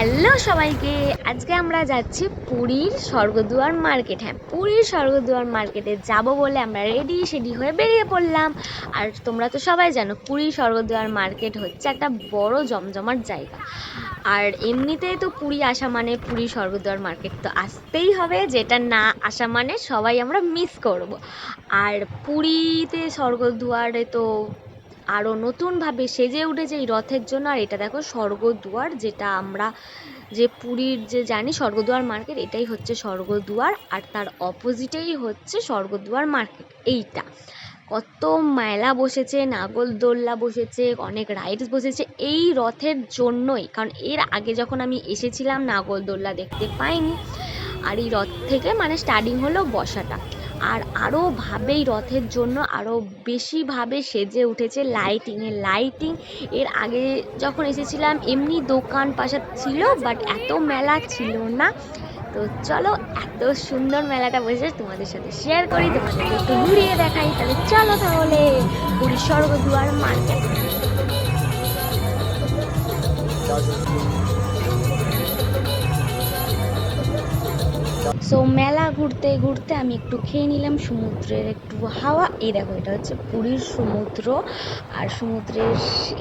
Hello সবাইকে, আজকে আমরা যাচ্ছি পুরীর স্বর্গদুয়ার মার্কেট। হ্যাঁ, পুরীর স্বর্গদুয়ার মার্কেটে যাব বলে আমরা রেডি হয়ে বেরিয়ে পড়লাম। আর তোমরা তো সবাই জানো পুরীর স্বর্গদুয়ার মার্কেট হচ্ছে একটা বড় জমজমাট জায়গা। আর এমনিতেই তো পুরী আসা মানে পুরী স্বর্গদুয়ার মার্কেট তো আসতেই হবে, যেটা না আসা মানে সবাই আমরা মিস করব। আর পুরীতে স্বর্গদুয়ারে তো আরও নতুনভাবে সেজে উঠেছে এই রথের জন্য। আর এটা দেখো স্বর্গদুয়ার, যেটা আমরা যে পুরীর যে জানি স্বর্গদুয়ার মার্কেট, এটাই হচ্ছে স্বর্গদুয়ার। আর তার অপোজিটেই হচ্ছে স্বর্গদুয়ার মার্কেট। এইটা কত মেলা বসেছে, নাগরদোল্লা বসেছে, অনেক রাইডস বসেছে এই রথের জন্যই। কারণ এর আগে যখন আমি এসেছিলাম নাগরদোল্লা দেখতে পাইনি। আর এই রথ থেকে মানে স্টার্টিং হলো বসাটা। আর আরও ভাবে এই রথের জন্য আরও বেশিভাবে সেজে উঠেছে লাইটিং। এর আগে যখন এসেছিলাম এমনি দোকান পাশা ছিল, বাট এত মেলা ছিল না। তো চলো, এত সুন্দর মেলাটা বসে তোমাদের সাথে শেয়ার করি, তোমাদেরকে একটু ঘুরিয়ে দেখাই। তাহলে চলো তাহলে পুরীর স্বর্গদুয়ার মার্কেট। সো মেলা ঘুরতে ঘুরতে আমি একটু খেয়ে নিলাম সমুদ্রের একটু হাওয়া। এই দেখো, এটা হচ্ছে পুরীর সমুদ্র। আর সমুদ্রের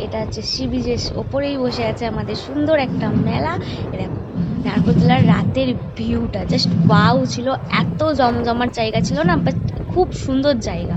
এটা হচ্ছে সি বিচের ওপরেই বসে আছে আমাদের সুন্দর একটা মেলা। এ দেখো নাগরদোলার রাতের ভিউটা জাস্ট ওয়াও ছিল। এত জমজমাট জায়গা ছিল না, বাট খুব সুন্দর জায়গা।